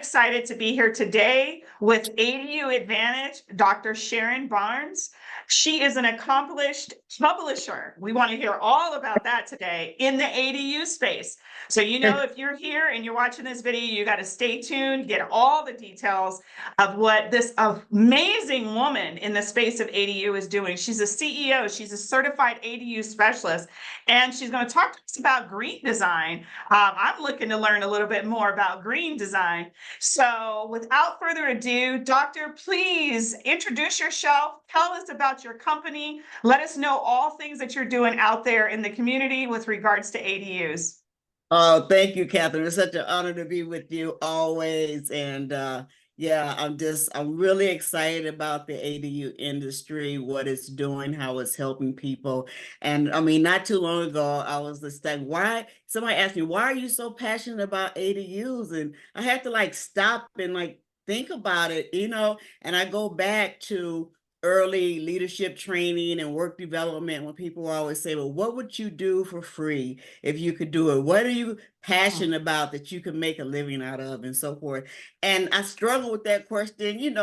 excited to be here today with ADU Advantage, Dr. Sharon Barnes. She is an accomplished publisher. We want to hear all about that today in the ADU space. So, if you're here and you're watching this video, you got to stay tuned, get all the details of what this amazing woman in the space of ADU is doing. She's a CEO, she's a certified ADU specialist, and she's going to talk to us about green design. I'm looking to learn a little bit more about green design. So without further ado, Doctor, please introduce yourself. Tell us about your company. Let us know all things that you're doing out there in the community with regards to ADUs. Oh, thank you, Catherine. It's such an honor to be with you always. And yeah, I'm really excited about the ADU industry, what it's doing, how it's helping people. And I mean, not too long ago, I was just like, somebody asked me, why are you so passionate about ADUs? And I had to stop and think about it, and I go back to early leadership training and work development when people always say, well, what would you do for free if you could do it? What are you passionate about that you can make a living out of, and so forth? And I struggle with that question.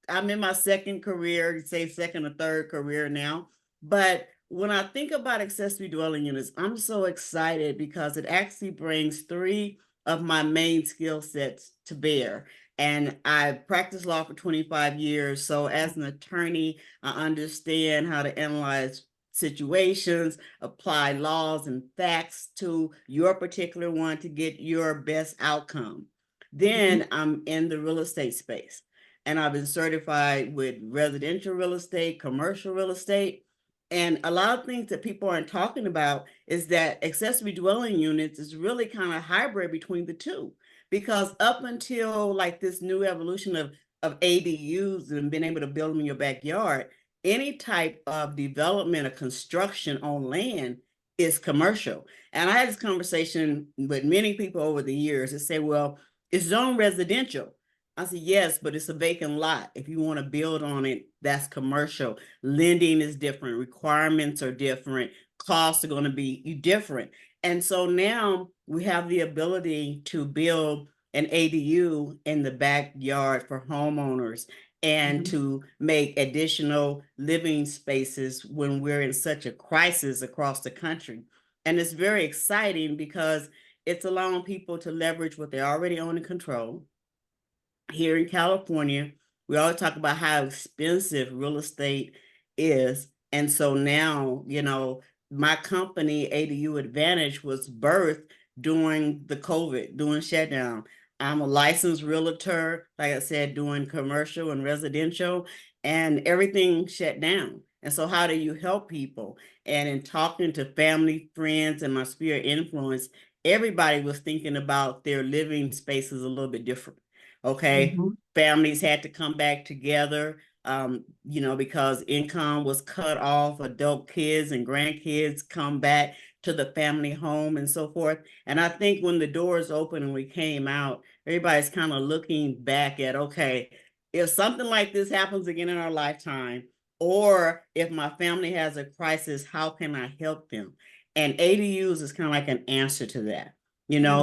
I'm in my second career, say second or third career now. But when I think about accessory dwelling units, I'm so excited because it actually brings three of my main skill sets to bear. And I practiced law for 25 years. So as an attorney, I understand how to analyze situations, apply laws and facts to your particular one to get your best outcome. Then I'm in the real estate space, and I've been certified with residential real estate, commercial real estate. And a lot of things that people aren't talking about is that accessory dwelling units is really kind of hybrid between the two. Because up until this new evolution of ADUs and being able to build them in your backyard, any type of development or construction on land is commercial. And I had this conversation with many people over the years that say, well, it's zoned residential. I said, yes, but it's a vacant lot. If you want to build on it, that's commercial. Lending is different. Requirements are different. Costs are going to be different. And so now we have the ability to build an ADU in the backyard for homeowners and to make additional living spaces when we're in such a crisis across the country. And it's very exciting because it's allowing people to leverage what they already own and control. Here in California, we always talk about how expensive real estate is. And so now, my company, ADU Advantage, was birthed during the COVID, during shutdown. I'm a licensed realtor, like I said, doing commercial and residential, and everything shut down. And so how do you help people? And in talking to family, friends, and my sphere of influence, everybody was thinking about their living spaces a little bit different. Okay. Families had to come back together, because income was cut off. Adult kids and grandkids come back to the family home and so forth. And I think when the doors opened and we came out, everybody's kind of looking back at, okay, if something like this happens again in our lifetime, or if my family has a crisis, how can I help them? And ADUs is kind of like an answer to that,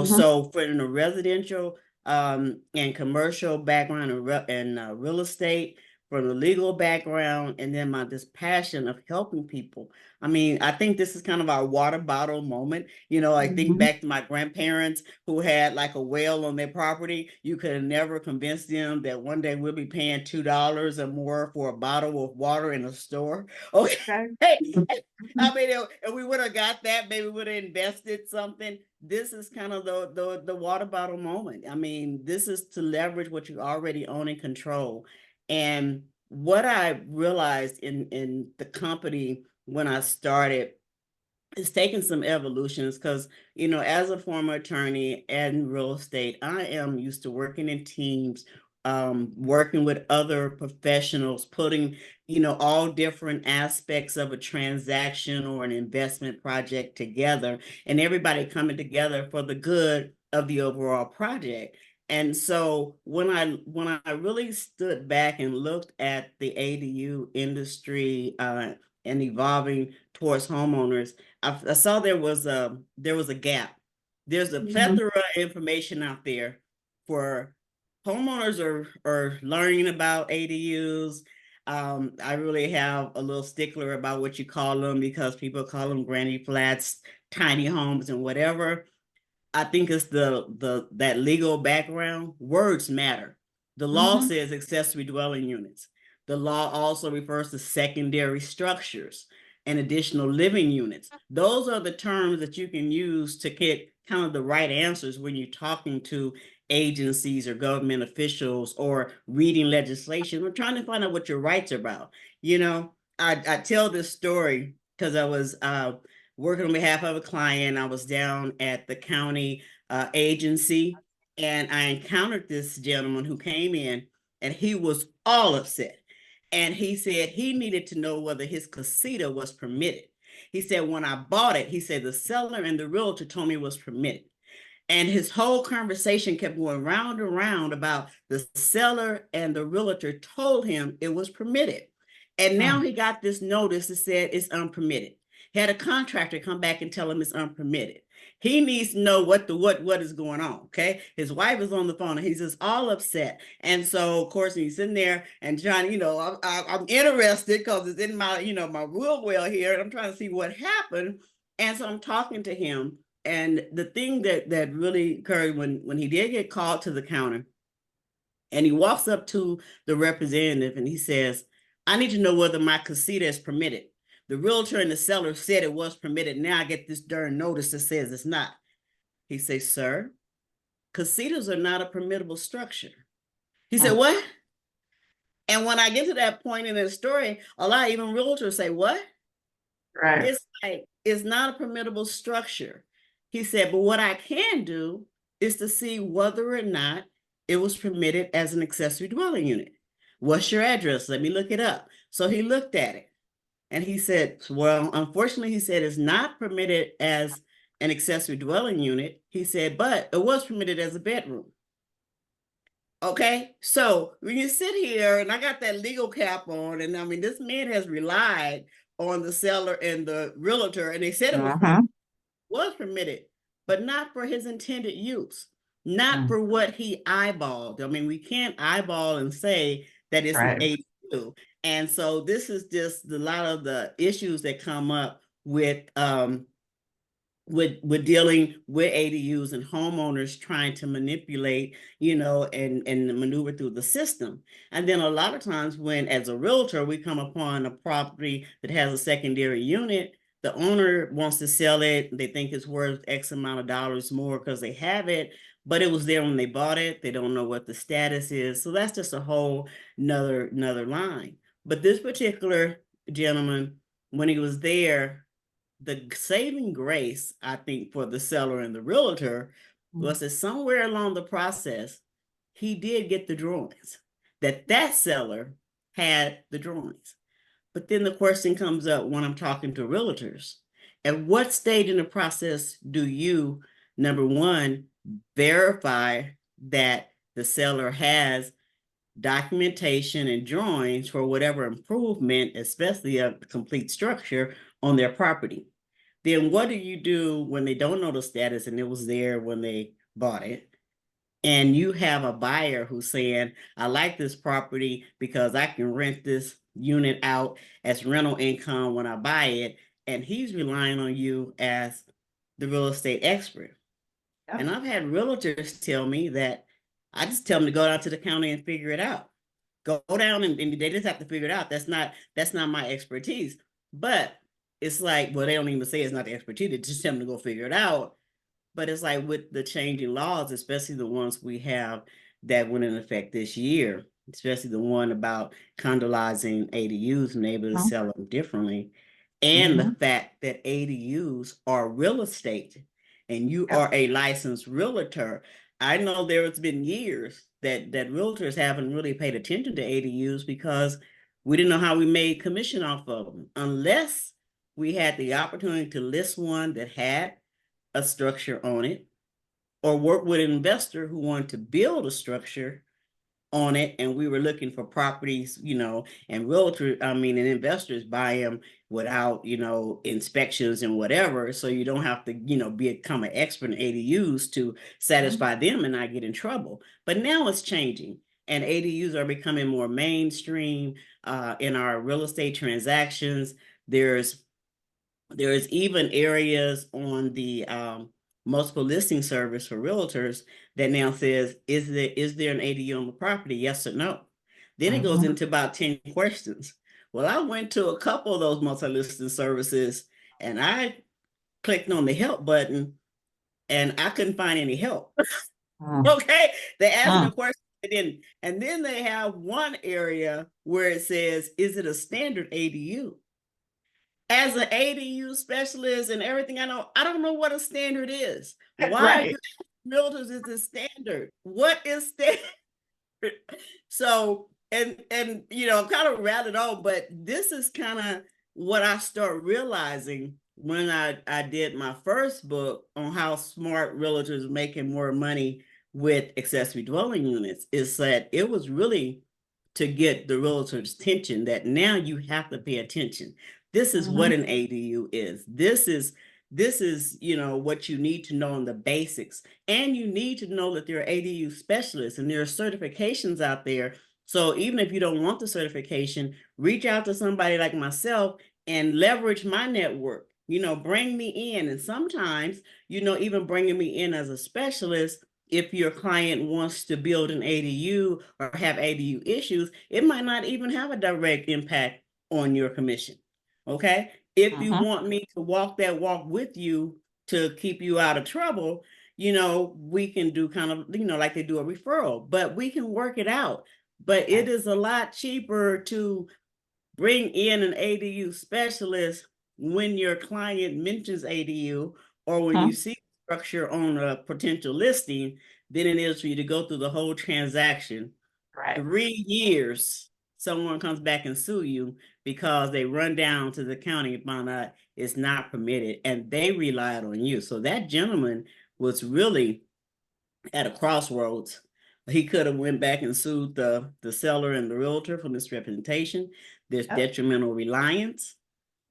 So for in the residential and commercial background and real estate, from the legal background, and then this passion of helping people. I mean, I think this is kind of our water bottle moment. I think back to my grandparents who had a well on their property. You could have never convinced them that one day we'll be paying $2 or more for a bottle of water in a store. Okay. I mean, if we would have got that, maybe we would have invested something. This is kind of the water bottle moment. I mean, this is to leverage what you already own and control. And what I realized in the company when I started is taking some evolutions because, as a former attorney and real estate, I am used to working in teams, working with other professionals, putting, all different aspects of a transaction or an investment project together, and everybody coming together for the good of the overall project. And so when I really stood back and looked at the ADU industry and evolving towards homeowners, I saw there was a gap. There's a plethora of information out there for homeowners are learning about ADUs. I really have a little stickler about what you call them because people call them granny flats, tiny homes, and whatever. I think it's the that legal background. Words matter. The law Mhm. says accessory dwelling units. The law also refers to secondary structures and additional living units. Those are the terms that you can use to get kind of the right answers when you're talking to agencies or government officials or reading legislation or trying to find out what your rights are about. You know, I tell this story because I was working on behalf of a client. I was down at the county agency, and I encountered this gentleman who came in, and he was all upset. And he said he needed to know whether his casita was permitted. He said, when I bought it, he said the seller and the realtor told me it was permitted. And his whole conversation kept going round and round about the seller and the realtor told him it was permitted. And now he got this notice that said it's unpermitted. He had a contractor come back and tell him it's unpermitted. He needs to know what is going on. Okay. His wife is on the phone and he's just all upset. And so of course he's sitting there and John, I'm interested because it's in my, my real well here. And I'm trying to see what happened. And so I'm talking to him. And the thing that really occurred when he did get called to the counter, and he walks up to the representative and he says, I need to know whether my casita is permitted. The realtor and the seller said it was permitted. Now I get this darn notice that says it's not. He says, sir, casitas are not a permittable structure. He said, what? And when I get to that point in the story, a lot of even realtors say, what? Right. It's like, it's not a permittable structure. He said, but what I can do is to see whether or not it was permitted as an accessory dwelling unit. What's your address? Let me look it up. So he looked at it and he said, well, unfortunately, he said it's not permitted as an accessory dwelling unit. He said, but it was permitted as a bedroom. Okay, so when you sit here and I got that legal cap on, and I mean, this man has relied on the seller and the realtor, and they said it was permitted, but not for his intended use, not for what he eyeballed. I mean, we can't eyeball and say that it's an ADU. And so this is just a lot of the issues that come up with dealing with ADUs and homeowners trying to manipulate, and maneuver through the system. And then a lot of times when, as a realtor, we come upon a property that has a secondary unit, the owner wants to sell it. They think it's worth X amount of dollars more because they have it, but it was there when they bought it. They don't know what the status is. So that's just a whole another line. But this particular gentleman, when he was there, the saving grace, I think, for the seller and the realtor was that somewhere along the process, he did get the drawings, that seller had the drawings. But then the question comes up when I'm talking to realtors, at what stage in the process do you, number one, verify that the seller has documentation and drawings for whatever improvement, especially a complete structure on their property? Then what do you do when they don't know the status and it was there when they bought it? And you have a buyer who's saying, I like this property because I can rent this unit out as rental income when I buy it. And he's relying on you as the real estate expert. Yep. And I've had realtors tell me that I just tell them to go down to the county and figure it out. Go down and they just have to figure it out. That's not my expertise. But it's like, well, they don't even say it's not the expertise. They just tell them to go figure it out. But it's like with the changing laws, especially the ones we have that went in effect this year, especially the one about condolizing ADUs and able to sell them differently, and the fact that ADUs are real estate and you are a licensed realtor. I know there has been years that realtors haven't really paid attention to ADUs because we didn't know how we made commission off of them unless we had the opportunity to list one that had a structure on it or work with an investor who wanted to build a structure on it, and we were looking for properties, and and investors buy them without, inspections and whatever. So you don't have to, become an expert in ADUs to satisfy them and not get in trouble. But now it's changing, and ADUs are becoming more mainstream in our real estate transactions. There's even areas on the multiple listing service for realtors that now says, is there an ADU on the property? Yes or no. Then it goes into about 10 questions. Well, I went to a couple of those multi-listing services and I clicked on the help button and I couldn't find any help. Okay. They asked me a question. And then they have one area where it says, is it a standard ADU? As an ADU specialist and everything, I don't know what a standard is. Why are Right. you realtors is the standard? What is standard? So, and I'm kind of rattled on, but this is kind of what I start realizing when I did my first book on how smart realtors are making more money with accessory dwelling units, is that it was really to get the realtor's attention that now you have to pay attention. This is what an ADU is. This is what you need to know in the basics. And you need to know that there are ADU specialists and there are certifications out there. So even if you don't want the certification, reach out to somebody like myself and leverage my network. Bring me in. And sometimes, even bringing me in as a specialist, if your client wants to build an ADU or have ADU issues, it might not even have a direct impact on your commission. Okay. If you want me to walk that walk with you to keep you out of trouble, we can do kind of, like they do a referral, but we can work it out. But it is a lot cheaper to bring in an ADU specialist when your client mentions ADU or when you see structure on a potential listing than it is for you to go through the whole transaction. Right. 3 years, someone comes back and sue you because they run down to the county and find out it's not permitted and they relied on you. So that gentleman was really at a crossroads. He could have went back and sued the seller and the realtor for misrepresentation. There's detrimental reliance.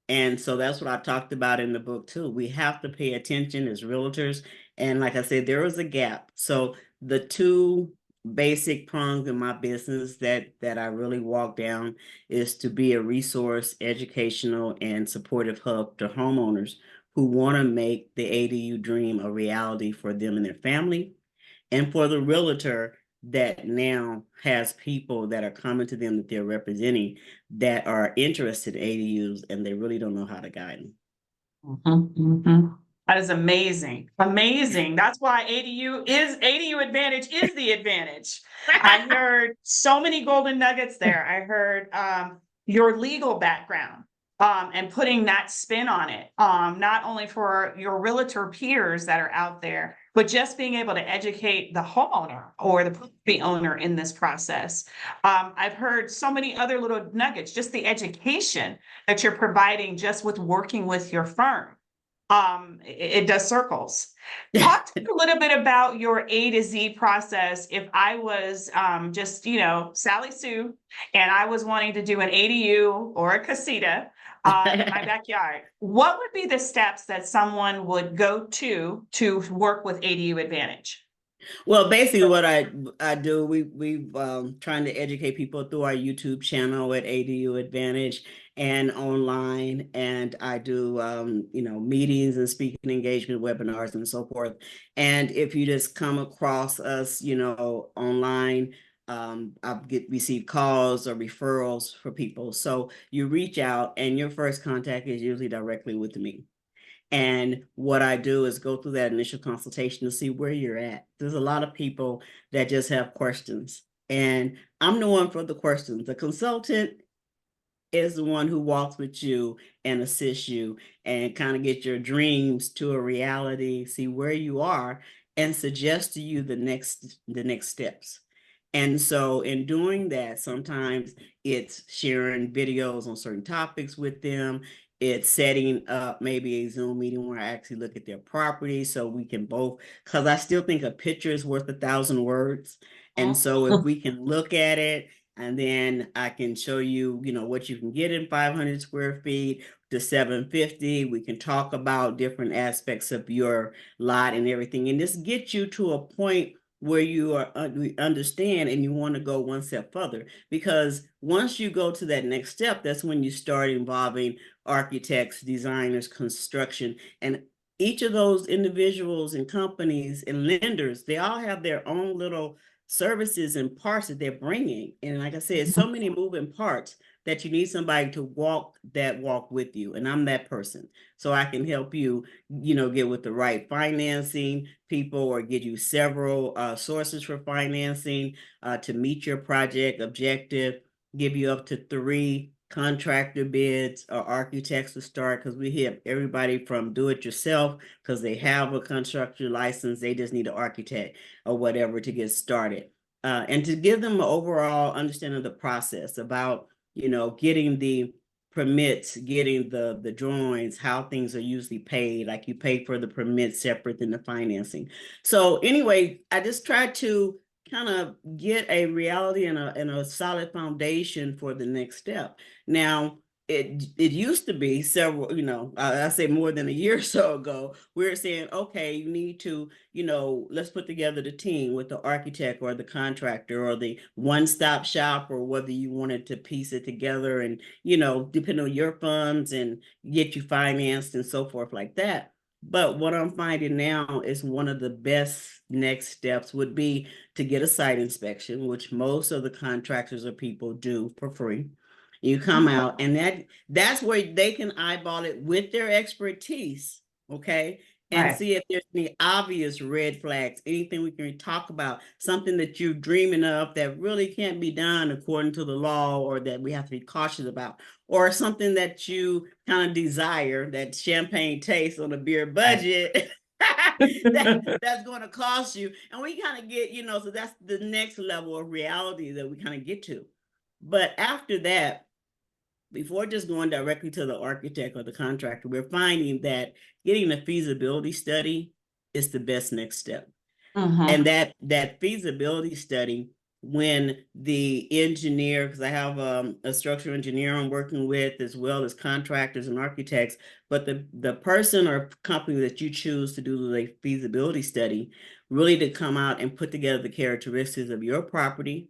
And so that's what I talked about in the book too. We have to pay attention as realtors. And like I said, there was a gap. So the two basic prongs in my business that I really walk down is to be a resource, educational, and supportive hub to homeowners who want to make the ADU dream a reality for them and their family, and for the realtor that now has people that are coming to them that they're representing that are interested in ADUs and they really don't know how to guide them. That is amazing. Amazing. That's why ADU Advantage is the advantage. I heard so many golden nuggets there. I heard your legal background and putting that spin on it, not only for your realtor peers that are out there, but just being able to educate the homeowner or the property owner in this process. I've heard so many other little nuggets, just the education that you're providing just with working with your firm. It does circles. Talk to me a little bit about your A to Z process. If I was just, Sally Sue, and I was wanting to do an ADU or a casita in my backyard, what would be the steps that someone would go to work with ADU Advantage? Well, basically what I do, we've trying to educate people through our YouTube channel at ADU Advantage and online. And I do, meetings and speaking engagement webinars and so forth. And if you just come across us, online, receive calls or referrals for people. So you reach out and your first contact is usually directly with me. And what I do is go through that initial consultation to see where you're at. There's a lot of people that just have questions, and I'm the one for the questions. The consultant is the one who walks with you and assists you and kind of get your dreams to a reality, see where you are, and suggest to you the next steps. And so in doing that, sometimes it's sharing videos on certain topics with them. It's setting up maybe a Zoom meeting where I actually look at their property so we can both, because I still think a picture is worth 1,000 words. And so if we can look at it and then I can show you, what you can get in 500 square feet to 750. We can talk about different aspects of your lot and everything. And this gets you to a point where you are understand and you want to go one step further, because once you go to that next step, that's when you start involving architects, designers, construction, and each of those individuals and companies and lenders, they all have their own little services and parts that they're bringing. And like I said, so many moving parts that you need somebody to walk that walk with you. And I'm that person. So I can help you, get with the right financing people or get you several sources for financing to meet your project objective, give you up to 3 contractor bids or architects to start, because we have everybody from do it yourself because they have a construction license, they just need an architect or whatever to get started. And to give them an overall understanding of the process about, getting the permits, getting the drawings, how things are usually paid, like you pay for the permit separate than the financing. So anyway, I just tried to kind of get a reality and a solid foundation for the next step. Now, it used to be several, I say more than a year or so ago, we were saying, okay, you need to, let's put together the team with the architect or the contractor or the one-stop shop, or whether you wanted to piece it together and, depending on your funds and get you financed and so forth like that. But what I'm finding now is one of the best next steps would be to get a site inspection, which most of the contractors or people do for free. You come out, and that's where they can eyeball it with their expertise, okay? And Right. see if there's any obvious red flags, anything we can talk about, something that you're dreaming of that really can't be done according to the law, or that we have to be cautious about, or something that you kind of desire, that champagne taste on a beer budget. That's going to cost you. And we kind of get, so that's the next level of reality that we kind of get to. But after that, before just going directly to the architect or the contractor, we're finding that getting a feasibility study is the best next step. And that feasibility study, when the engineer, because I have a structural engineer I'm working with, as well as contractors and architects, but the person or company that you choose to do the feasibility study, really to come out and put together the characteristics of your property,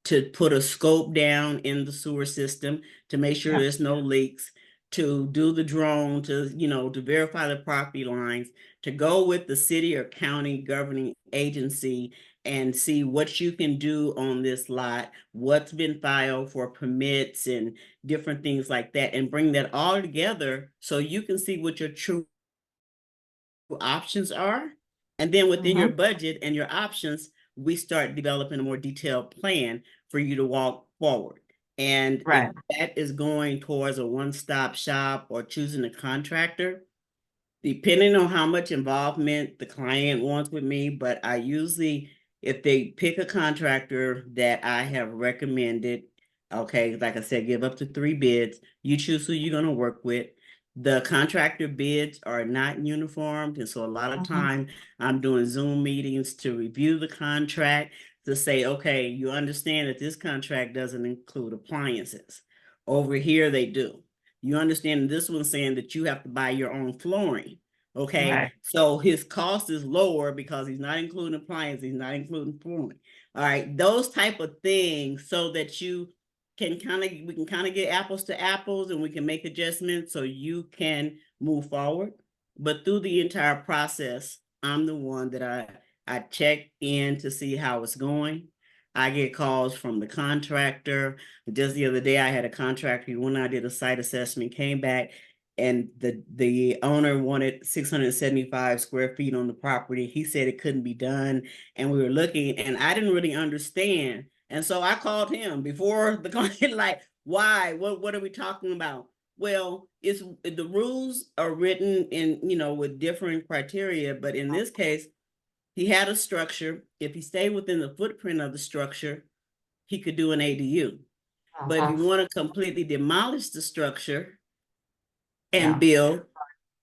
to put a scope down in the sewer system, to make sure there's no leaks, to do the drone, to verify the property lines, to go with the city or county governing agency and see what you can do on this lot, what's been filed for permits and different things like that, and bring that all together so you can see what your true options are. And then within your budget and your options, we start developing a more detailed plan for you to walk forward. And if that is going towards a one-stop shop or choosing a contractor, depending on how much involvement the client wants with me, but I usually, if they pick a contractor that I have recommended, okay, like I said, give up to 3 bids. You choose who you're going to work with. The contractor bids are not uniformed, and so a lot of time I'm doing Zoom meetings to review the contract, to say, okay, you understand that this contract doesn't include appliances. Over here, they do. You understand this one's saying that you have to buy your own flooring. Okay. So his cost is lower because he's not including appliances, he's not including flooring. All right. Those type of things, so that we can kind of get apples to apples, and we can make adjustments so you can move forward. But through the entire process, I'm the one that I check in to see how it's going. I get calls from the contractor. Just the other day, I had a contractor, when I did a site assessment, came back, and the owner wanted 675 square feet on the property. He said it couldn't be done. And we were looking, and I didn't really understand. And so I called him before the client, like, why? What are we talking about? Well, it's the rules are written in, with different criteria, but in this case, he had a structure. If he stayed within the footprint of the structure, he could do an ADU. But if you want to completely demolish the structure, and Yeah. build.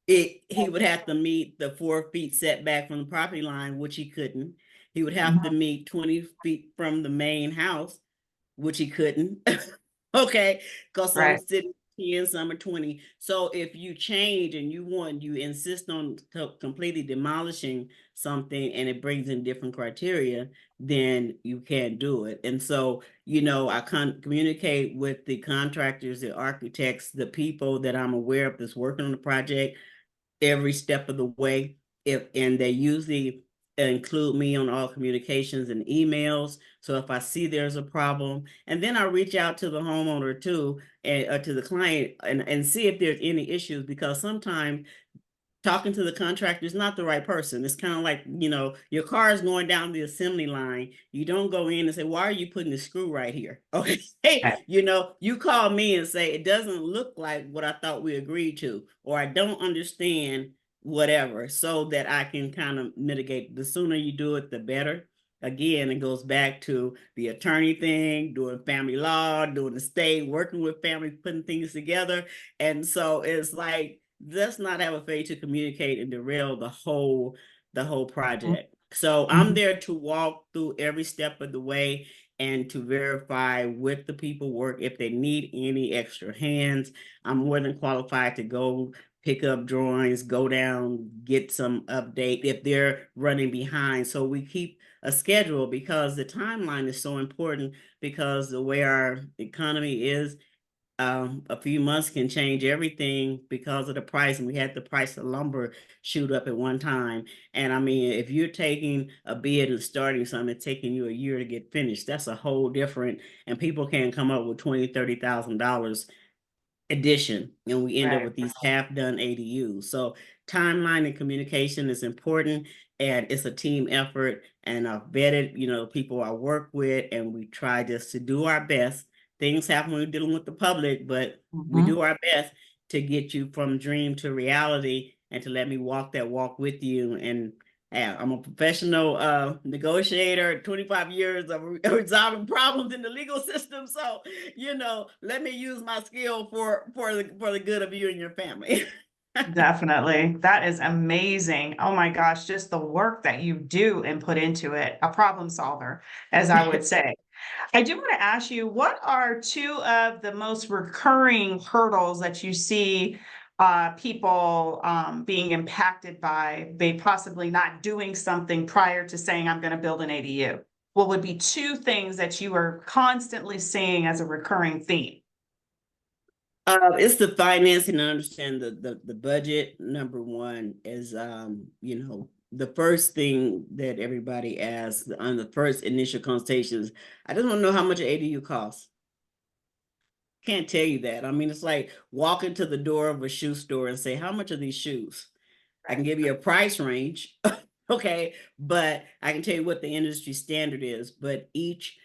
He would have to meet the 4 feet setback from the property line, which he couldn't. He would have to Mhm. meet 20 feet from the main house, which he couldn't. Okay, because some Right. cities 10, some are 20. So if you change and you insist on completely demolishing something and it brings in different criteria, then you can't do it. And so, I communicate with the contractors, the architects, the people that I'm aware of that's working on the project every step of the way. And they usually include me on all communications and emails. So if I see there's a problem, and then I reach out to the homeowner too, and to the client, and see if there's any issues, because sometimes talking to the contractor is not the right person. It's kind of like, your car is going down the assembly line. You don't go in and say, why are you putting the screw right here? Okay. Hey, Right. you call me and say, it doesn't look like what I thought we agreed to, or I don't understand whatever, so that I can kind of mitigate. The sooner you do it, the better. Again, it goes back to the attorney thing, doing family law, doing the state, working with families, putting things together. And so it's like, let's not have a failure to communicate and derail the whole project. So I'm Mhm. there to walk through every step of the way and to verify with the people work if they need any extra hands. I'm more than qualified to go pick up drawings, go down, get some update if they're running behind. So we keep a schedule, because the timeline is so important, because the way our economy is, a few months can change everything because of the price. And we had the price of lumber shoot up at one time. And I mean, if you're taking a bid and starting something, it's taking you a year to get finished. That's a whole different, and people can come up with $20,000, $30,000 addition, and we end up Right. with these half-done ADUs. So timeline and communication is important, and it's a team effort. And I've vetted, people I work with, and we try just to do our best. Things happen when we're dealing with the public, but we Mhm. do our best to get you from dream to reality, and to let me walk that walk with you. And yeah, I'm a professional negotiator, 25 years of resolving problems in the legal system. So, let me use my skill for the good of you and your family. Definitely. That is amazing. Oh my gosh, just the work that you do and put into it, a problem solver, as I would say. I do want to ask you, what are two of the most recurring hurdles that you see people being impacted by possibly not doing something prior to saying, I'm going to build an ADU? What would be two things that you are constantly seeing as a recurring theme? It's the financing. I understand the budget. Number one is, the first thing that everybody asks on the first initial consultations. I just want to know how much an ADU costs. Can't tell you that. I mean, it's like walking to the door of a shoe store and say, how much are these shoes? I can give you a price range, okay, but I can tell you what the industry standard is. But each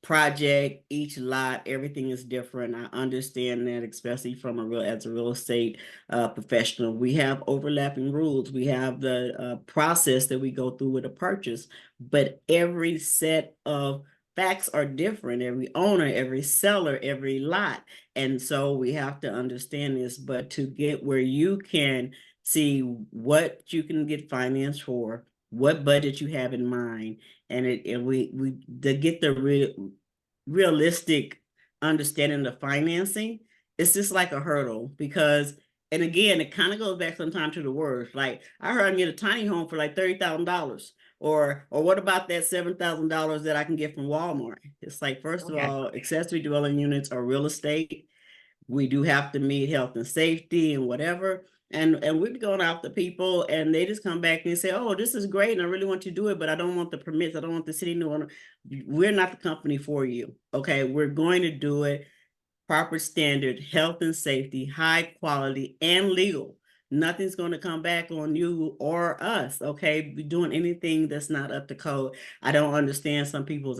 project, each lot, everything is different. I understand that, especially from as a real estate professional. We have overlapping rules. We have the process that we go through with a purchase, but every set of facts are different. Every owner, every seller, every lot. And so we have to understand this. But to get where you can see what you can get financed for, what budget you have in mind, and we to get the realistic understanding of financing. It's just like a hurdle, because, and again, it kind of goes back sometimes to the words. Like, I heard I can get a tiny home for like $30,000. Or what about that $7,000 that I can get from Walmart? It's like, first of Okay. all, accessory dwelling units are real estate. We do have to meet health and safety and whatever. And we've gone out to people, and they just come back and say, oh, this is great, and I really want you to do it, but I don't want the permits. I don't want the city to know. We're not the company for you. Okay, we're going to do it proper standard, health and safety, high quality, and legal. Nothing's going to come back on you or us, okay? Be doing anything that's not up to code. I don't understand some people's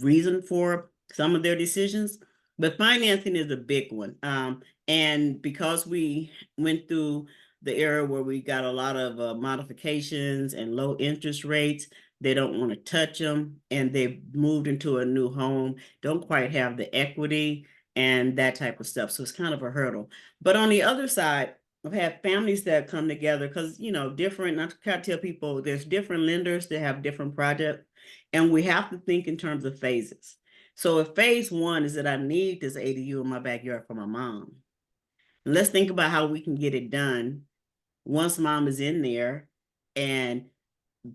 reason for some of their decisions, but financing is a big one. And because we went through the era where we got a lot of modifications and low interest rates, they don't want to touch them, and they've moved into a new home, don't quite have the equity, and that type of stuff. So it's kind of a hurdle. But on the other side, I've had families that come together because, different, I try to tell people there's different lenders that have different projects, and we have to think in terms of phases. So if phase one is that I need this ADU in my backyard for my mom, and let's think about how we can get it done once mom is in there and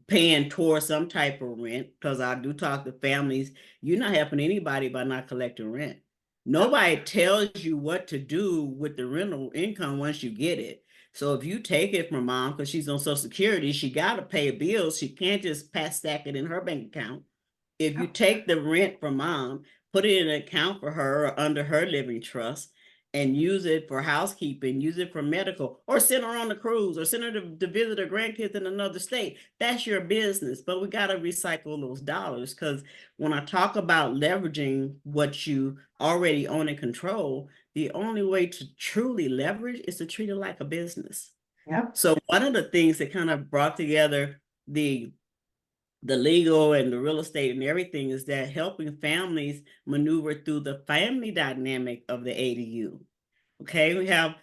paying towards some type of rent, because I do talk to families, you're not helping anybody by not collecting rent. Nobody tells you what to do with the rental income once you get it. So if you take it from mom because she's on Social Security, she got to pay bills. She can't just pass stack it in her bank account. If you take the rent from mom, put it in an account for her or under her living trust, and use it for housekeeping, use it for medical, or send her on a cruise, or send her to visit her grandkids in another state. That's your business. But we got to recycle those dollars, because when I talk about leveraging what you already own and control, the only way to truly leverage is to treat it like a business. Yep. So one of the things that kind of brought together the legal and the real estate and everything is that helping families maneuver through the family dynamic of the ADU. Okay, we have,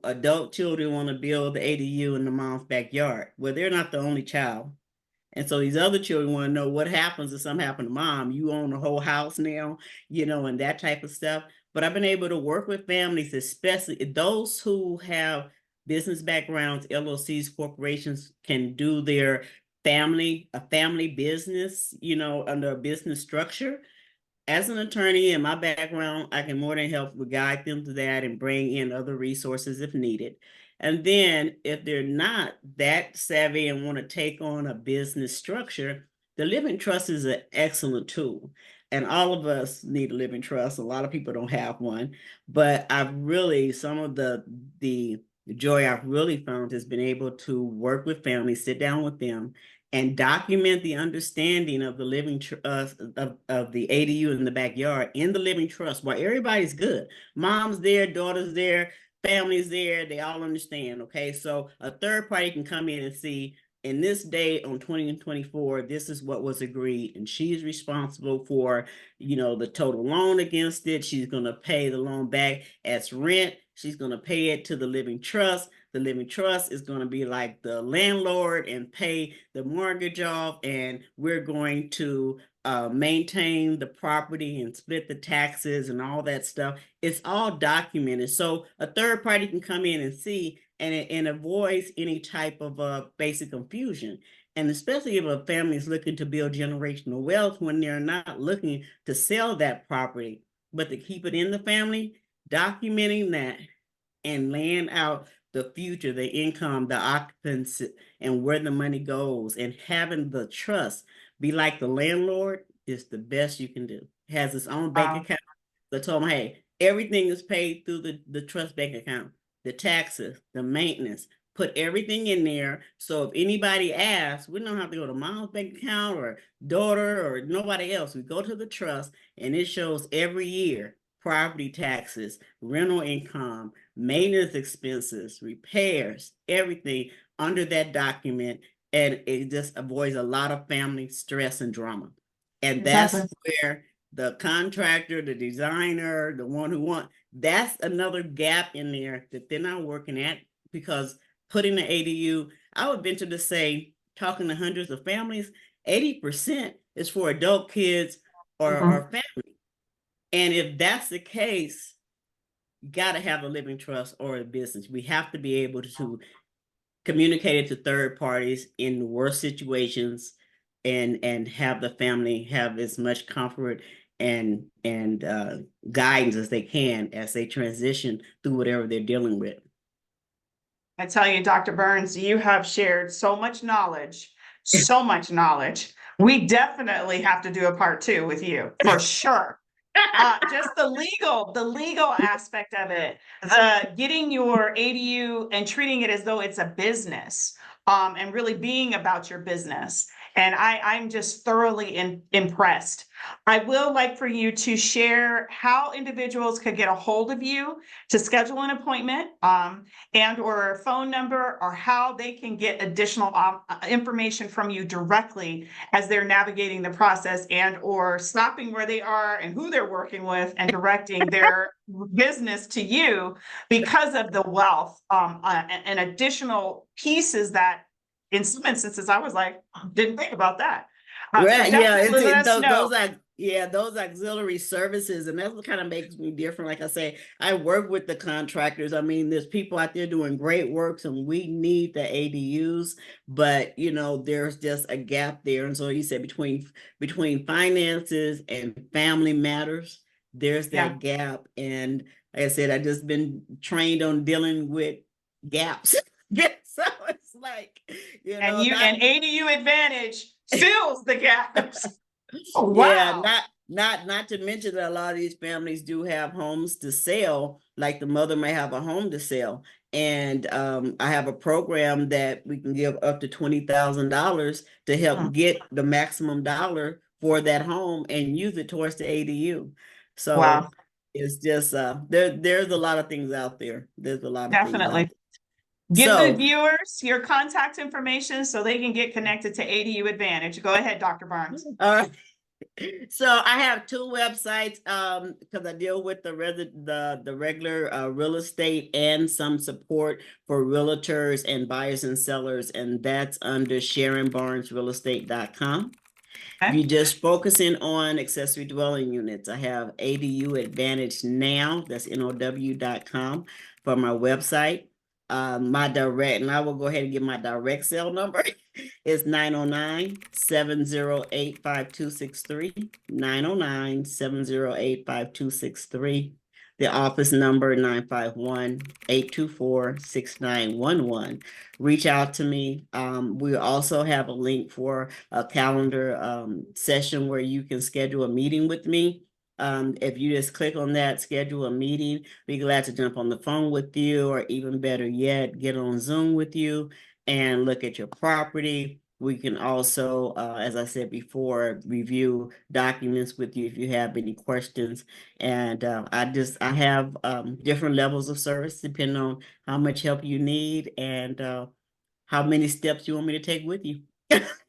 adult children want to build the ADU in the mom's backyard. Well, they're not the only child. And so these other children want to know what happens if something happened to mom. You own the whole house now, and that type of stuff. But I've been able to work with families, especially those who have business backgrounds, LLCs, corporations, can do their a family business, under a business structure. As an attorney in my background, I can more than help guide them to that and bring in other resources if needed. And then if they're not that savvy and want to take on a business structure, the living trust is an excellent tool. And all of us need a living trust. A lot of people don't have one, but some of the joy I've really found has been able to work with families, sit down with them, and document the understanding of the living trust of the ADU in the backyard in the living trust, while everybody's good. Mom's there, daughter's there, family's there, they all understand. Okay, so a third party can come in and see, in this date on 2024, this is what was agreed, and she's responsible for, the total loan against it. She's going to pay the loan back as rent. She's going to pay it to the living trust. The living trust is going to be like the landlord and pay the mortgage off, and we're going to maintain the property and split the taxes and all that stuff. It's all documented. So a third party can come in and see, and avoids any type of basic confusion. And especially if a family is looking to build generational wealth, when they're not looking to sell that property, but to keep it in the family, documenting that and laying out the future, the income, the occupancy, and where the money goes, and having the trust be like the landlord is the best you can do. It has its own bank account. So I told them, hey, everything is paid through the trust bank account, the taxes, the maintenance, put everything in there. So if anybody asks, we don't have to go to mom's bank account or daughter or nobody else. We go to the trust, and it shows every year property taxes, rental income, maintenance expenses, repairs, everything under that document. And it just avoids a lot of family stress and drama. And that's where the contractor, the designer, the one who that's another gap in there that they're not working at, because putting the ADU, I would venture to say, talking to hundreds of families, 80% is for adult kids or family. And if that's the case, you got to have a living trust or a business. We have to be able to communicate it to third parties in the worst situations, and have the family have as much comfort and guidance as they can as they transition through whatever they're dealing with. I tell you, Dr. Barnes, you have shared so much knowledge, so much knowledge. We definitely have to do a part 2 with you, for sure. Just the legal aspect of it, the getting your ADU and treating it as though it's a business, and really being about your business. And I'm just thoroughly impressed. I will like for you to share how individuals could get a hold of you to schedule an appointment, and or a phone number, or how they can get additional information from you directly as they're navigating the process, and or stopping where they are and who they're working with and directing their business to you, because of the wealth and additional pieces that in some instances I was like, didn't think about that. So Right, yeah, definitely let us know. those are, yeah, those auxiliary services, and that's what kind of makes me different. Like I say, I work with the contractors. I mean, there's people out there doing great works, and we need the ADUs, but you know, there's just a gap there. And so you said between finances and family matters, there's Yeah. that gap. And like I said, I just been trained on dealing with gaps. So it's like, you know, And ADU Advantage fills the gaps. Oh, yeah, wow. not to mention that a lot of these families do have homes to sell, like the mother may have a home to sell. And I have a program that we can give up to $20,000 to help get the maximum dollar for that home and use it towards the ADU. So Wow. it's just there's a lot of things out there. There's a lot of things out Definitely. there. Give the So viewers your contact information so they can get connected to ADU Advantage. Go ahead, Dr. Barnes. all right. So I have two websites because I deal with the regular real estate and some support for realtors and buyers and sellers, and that's under SharonBarnesRealEstate.com. If Okay. you're just focusing on accessory dwelling units, I have ADU Advantage Now, that's NOW.com for my website. My direct, and I will go ahead and give my direct cell number. It's 909-708-5263, 909-708-5263. The office number 951-824-6911. Reach out to me. We also have a link for a calendar session where you can schedule a meeting with me. If you just click on that, schedule a meeting, be glad to jump on the phone with you, or even better yet, get on Zoom with you and look at your property. We can also, as I said before, review documents with you if you have any questions. And I have different levels of service depending on how much help you need and how many steps you want me to take with you.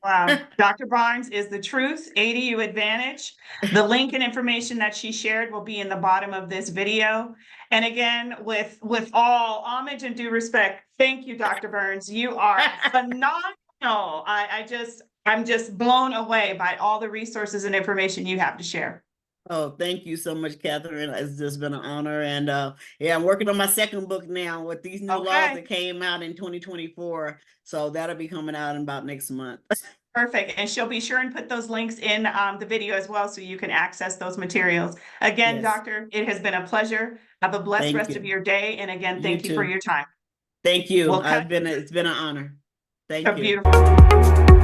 Wow. Dr. Barnes is the truth. ADU Advantage. The link and information that she shared will be in the bottom of this video. And again, with all homage and due respect, thank you, Dr. Barnes. You are phenomenal. I'm just blown away by all the resources and information you have to share. Oh, thank you so much, Catherine. It's just been an honor. And yeah, I'm working on my second book now with these new laws that came out in 2024. So that'll be coming out in about next month. Perfect. And she'll be sure and put those links in the video as well, so you can access those materials. Again, Yes. Doctor, it has been a pleasure. Have a blessed Thank rest you. of your day. And again, You thank you for too. your time. Thank you. We'll It's been an honor. Thank you. Beautiful.